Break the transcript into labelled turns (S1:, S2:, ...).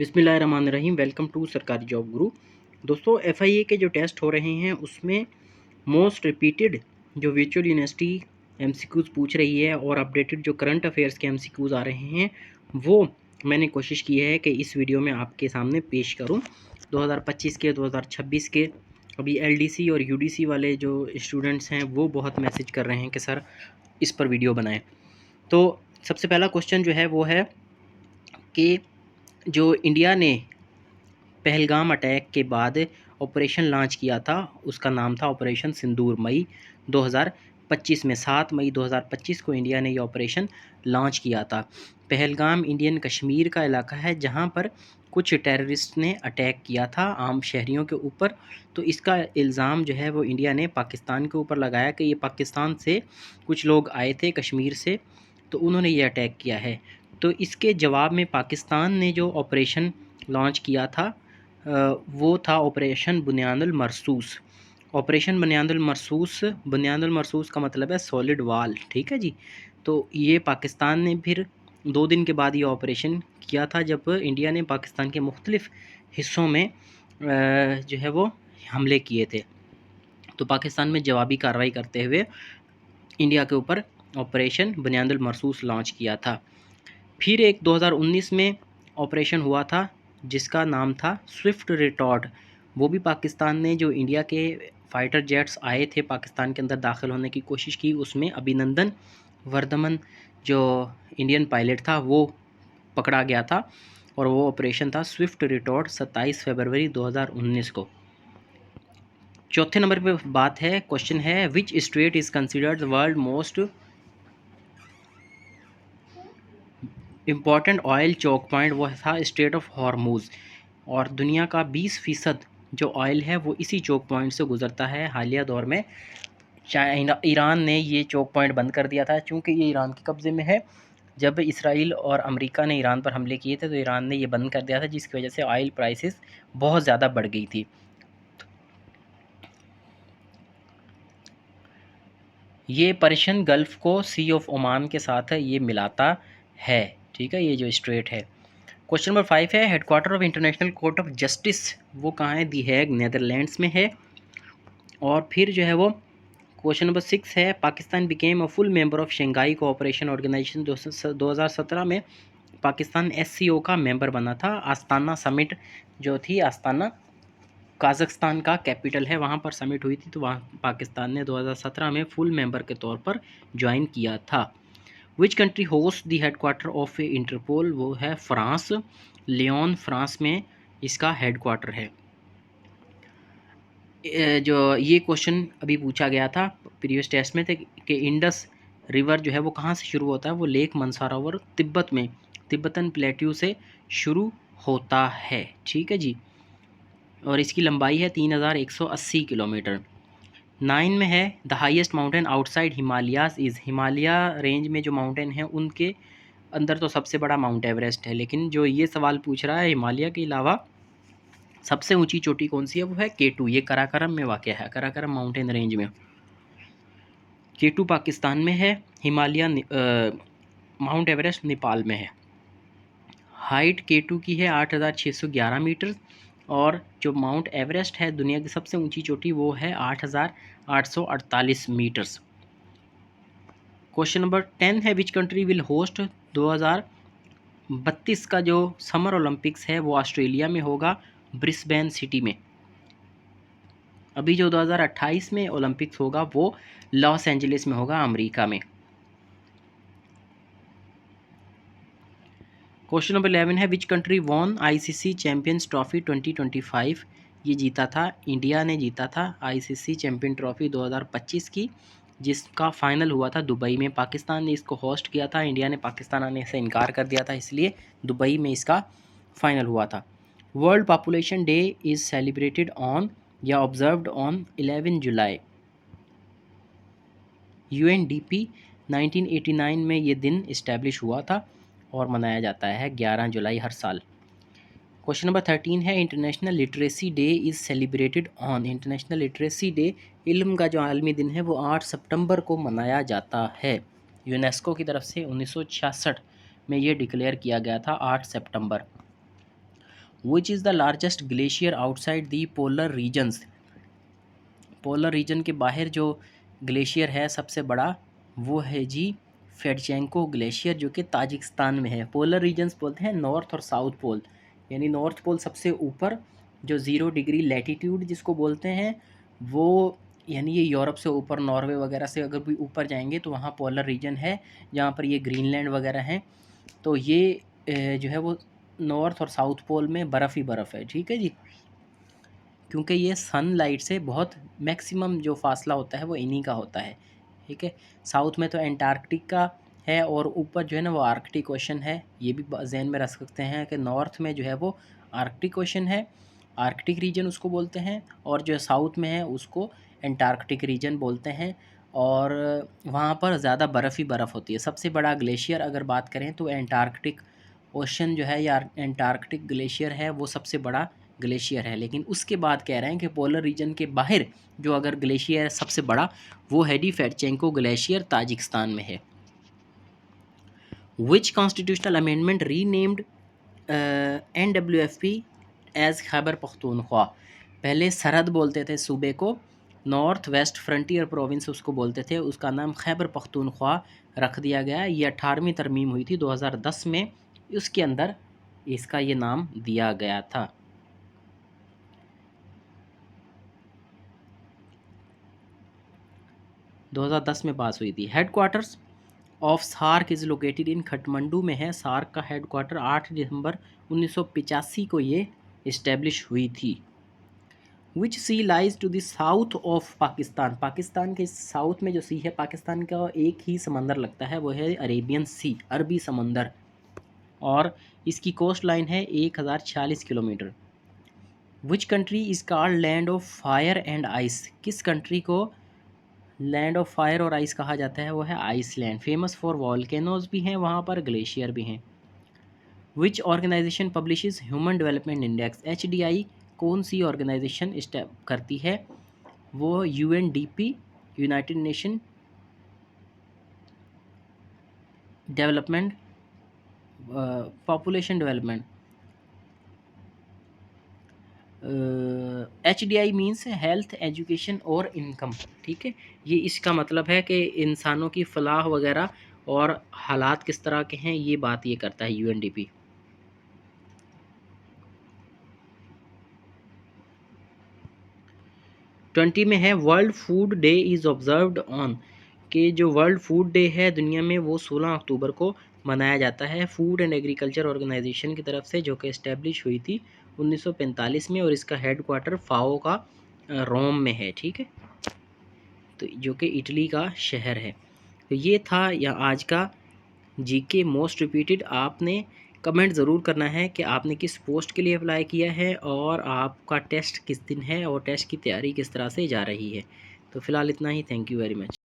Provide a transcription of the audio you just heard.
S1: बिस्मिल्लाहिर्रहमानिर्रहीम। Welcome to सरकारी job गुरु। दोस्तों, एफआईए के जो टेस्ट हो रहे हैं उसमें मोस्ट रिपीटेड जो वर्चुअल यूनिवर्सिटी एमसीक्यूज़ पूछ रही है और अपडेटेड जो करंट अफेयर्स के एमसीक्यूज़ आ रहे हैं वो मैंने कोशिश की है कि इस वीडियो में आपके सामने पेश करूं। 2025 के, 2026 के। अभी एलडीसी और यूडीसी वाले जो स्टूडेंट्स हैं वो बहुत मैसेज कर रहे हैं कि सर इस पर वीडियो बनाएं। तो सबसे पहला क्वेश्चन जो है वो है कि जो इंडिया ने पहलगाम अटैक के बाद ऑपरेशन लॉन्च किया था उसका नाम था ऑपरेशन सिंदूर। मई 2025 में 7 मई 2025 को इंडिया ने ये ऑपरेशन लॉन्च किया था। पहलगाम इंडियन कश्मीर का इलाका है जहां पर कुछ टेररिस्ट ने अटैक किया था आम शहरियों के ऊपर। तो इसका इल्ज़ाम जो है वो इंडिया ने पाकिस्तान के ऊपर लगाया कि ये पाकिस्तान से कुछ लोग आए थे कश्मीर से, तो उन्होंने ये अटैक किया है। तो इसके जवाब में पाकिस्तान ने जो ऑपरेशन लॉन्च किया था वो था ऑपरेशन बुनियानुल मरसूस। ऑपरेशन बुनियानुल मरसूस का मतलब है सॉलिड वाल, ठीक है जी। तो ये पाकिस्तान ने फिर 2 दिन के बाद ये ऑपरेशन किया था जब इंडिया ने पाकिस्तान के मुख्तलिफ़ हिस्सों में जो है वो हमले किए थे। तो पाकिस्तान में जवाबी कार्रवाई करते हुए इंडिया के ऊपर ऑपरेशन बुनियानुल मरसूस लॉन्च किया था। फिर एक 2019 में ऑपरेशन हुआ था जिसका नाम था स्विफ्ट रिटॉर्ट। वो भी पाकिस्तान ने जो इंडिया के फाइटर जेट्स आए थे पाकिस्तान के अंदर दाखिल होने की कोशिश की, उसमें अभिनंदन वर्धमान जो इंडियन पायलट था वो पकड़ा गया था और वो ऑपरेशन था स्विफ्ट रिटॉर्ट 27 फरवरी 2019 को। चौथे नंबर पे बात है, क्वेश्चन है which state is considered the world most important oil choke point. वो था स्टेट ऑफ हॉर्मूज़ और दुनिया का 20% जो ऑयल है वो इसी चोक पॉइंट से गुजरता है। हालिया दौर में ईरान ने ये चोक पॉइंट बंद कर दिया था क्योंकि ये ईरान के कब्ज़े में है। जब इसराइल और अमेरिका ने ईरान पर हमले किए थे तो ईरान ने ये बंद कर दिया था, जिसकी वजह से ऑयल प्राइसेस बहुत ज़्यादा बढ़ गई थी। ये पर्शियन गल्फ़ को सी ऑफ ओमान के साथ ये मिलाता है, ठीक है, ये जो स्ट्रेट है। क्वेश्चन नंबर 5 है headquarter of international court of justice वो कहाँ है? दी हेग, नेदरलैंड्स में है। और फिर जो है वो क्वेश्चन नंबर 6 है Pakistan became a full member of Shanghai cooperation organisation. 2017 में पाकिस्तान एससीओ का मेंबर बना था। आस्ताना समिट जो थी, आस्ताना काज़ाख्स्तान का कैपिटल है, वहाँ पर समिट हुई थी, तो वहाँ पाकिस्तान ने 2017 में फुल मेंबर के तौर पर ज्वाइन किया था। Which country host the headquarter of Interpol? वो है फ्रांस, लियोन फ्रांस में इसका हेडक्वार्टर है। जो ये क्वेश्चन अभी पूछा गया था प्रीवियस टेस्ट में थे कि इंडस रिवर जो है वो कहाँ से शुरू होता है? वो लेक मनसारोवर तिब्बत में, तिब्बतन प्लेट्यू से शुरू होता है, ठीक है जी। और इसकी लंबाई है 3180 किलोमीटर। 9 में है the highest mountain outside Himalayas is. Himalaya range में जो माउंटेन है उनके अंदर तो सबसे बड़ा माउंट एवरेस्ट है, लेकिन जो ये सवाल पूछ रहा है हिमालय के अलावा सबसे ऊंची चोटी कौन सी है? वो है केटू। ये कराकरम में वाक़ है, कराकरम माउंटेन रेंज में। केटू पाकिस्तान में है, हिमालय माउंट एवरेस्ट नेपाल में है। हाइट केटू की है 8611 मीटर और जो माउंट एवरेस्ट है दुनिया की सबसे ऊंची चोटी वो है 8848 मीटर्स। क्वेश्चन नंबर 10 है विच कंट्री विल होस्ट 2032 का जो समर ओलंपिक्स है वो ऑस्ट्रेलिया में होगा, ब्रिस्बेन सिटी में। अभी जो 2028 में ओलंपिक्स होगा वो लॉस एंजलिस में होगा, अमेरिका में। क्वेश्चन नंबर 11 है which country won ICC champions trophy 2025? ये जीता था, इंडिया ने जीता था आईसीसी चैंपियन ट्रॉफी 2025 की, जिसका फाइनल हुआ था दुबई में। पाकिस्तान ने इसको होस्ट किया था, इंडिया ने पाकिस्तान आने से इनकार कर दिया था, इसलिए दुबई में इसका फाइनल हुआ था। World population day is celebrated on या ऑब्जर्व्ड ऑन 11 जुलाई। यूएनडीपी 1989 में ये दिन इस्टेब्लिश हुआ था और मनाया जाता है 11 जुलाई हर साल। क्वेश्चन नंबर 13 है international literacy day is celebrated on. International literacy day, इल्म का जो आलमी दिन है, वो 8 सितंबर को मनाया जाता है। यूनेस्को की तरफ से 1966 में ये डिक्लेयर किया गया था 8 सितंबर। Which is the largest glacier outside the polar regions. Polar region के बाहर जो ग्लेशियर है सबसे बड़ा, वो है जी फेडचेंको ग्लेशियर, जो कि ताजिकिस्तान में है। पोलर रीजन्स बोलते हैं नॉर्थ और साउथ पोल, यानी नॉर्थ पोल सबसे ऊपर जो 0 डिग्री लैटीट्यूड जिसको बोलते हैं वो, यानी ये यूरोप से ऊपर नॉर्वे वगैरह से अगर भी ऊपर जाएंगे तो वहाँ पोलर रीजन है, जहाँ पर ये ग्रीनलैंड वगैरह हैं। तो ये जो है वो नॉर्थ और साउथ पोल में बर्फ़ ही बर्फ़ है, ठीक है जी। क्योंकि ये सनलाइट से बहुत मैक्सिमम जो फासला होता है वो इन्हीं का होता है, ठीक है। साउथ में तो एंटार्कटिक का है और ऊपर जो है ना वो आर्कटिक ओशन है। ये भी जहन में रख सकते हैं कि नॉर्थ में जो है वो आर्कटिक ओशन है, आर्कटिक रीजन उसको बोलते हैं, और जो साउथ में है उसको एंटार्कटिक रीजन बोलते हैं। और वहाँ पर ज़्यादा बर्फ़ ही बर्फ़ होती है। सबसे बड़ा ग्लेशियर अगर बात करें तो एंटार्कटिक ओशन जो है या एंटार्कटिक ग्लेशियर है वो सबसे बड़ा ग्लेशियर है। लेकिन उसके बाद कह रहे हैं कि पोलर रीजन के बाहर जो अगर ग्लेशियर है सबसे बड़ा, वो है डी फेडचेंको ग्लेशियर, ताजिकिस्तान में है। Which constitutional amendment renamed NWFP as Khyber Pakhtunkhwa. पहले सरहद बोलते थे सूबे को, नॉर्थ वेस्ट फ्रंटियर प्रोविंस उसको बोलते थे, उसका नाम खैबर पख्तूनख्वा रख दिया गया। ये 18वीं तरमीम हुई थी 2010 में, उसके अंदर इसका ये नाम दिया गया था। दो 2010 में पास हुई थी। Headquarters of SAARC is located in Kathmandu में है। सार्क का हेडक्वार्टर 8 दिसंबर 1985 को ये इस्टेब्लिश हुई थी। Which sea lies to the south of Pakistan. Pakistan के साउथ में जो सी है, पाकिस्तान का एक ही समंदर लगता है, वो है अरेबियन सी, अरबी समंदर, और इसकी कोस्ट लाइन है 1046 kilometre. Which country is called land of fire and ice. किस कंट्री को लैंड ऑफ फायर और आइस कहा जाता है? वो है आइसलैंड। फेमस फॉर वॉल्केनोज भी हैं वहाँ पर, ग्लेशियर भी हैं। Which organisation publishes human development index. HDI कौन सी ऑर्गेनाइजेशन करती है? वो UNDP, United Nation development population development. HDI means health, education और इनकम, ठीक है। ये इसका मतलब है कि इंसानों की फलाह वगैरह और हालात किस तरह के हैं, ये बात ये करता है UNDP। 20 में है world food day is observed on, कि जो वर्ल्ड फूड डे है दुनिया में वो 16 अक्टूबर को मनाया जाता है फूड एंड एग्रीकल्चर ऑर्गेनाइजेशन की तरफ से, जो कि इस्टेब्लिश हुई थी 1945 में, और इसका हेडक्वार्टर फाओ का रोम में है, ठीक है, तो जो कि इटली का शहर है। तो ये था या आज का GK मोस्ट रिपीटेड। आपने कमेंट ज़रूर करना है कि आपने किस पोस्ट के लिए अप्लाई किया है और आपका टेस्ट किस दिन है और टेस्ट की तैयारी किस तरह से जा रही है। तो फ़िलहाल इतना ही। Thank you very much.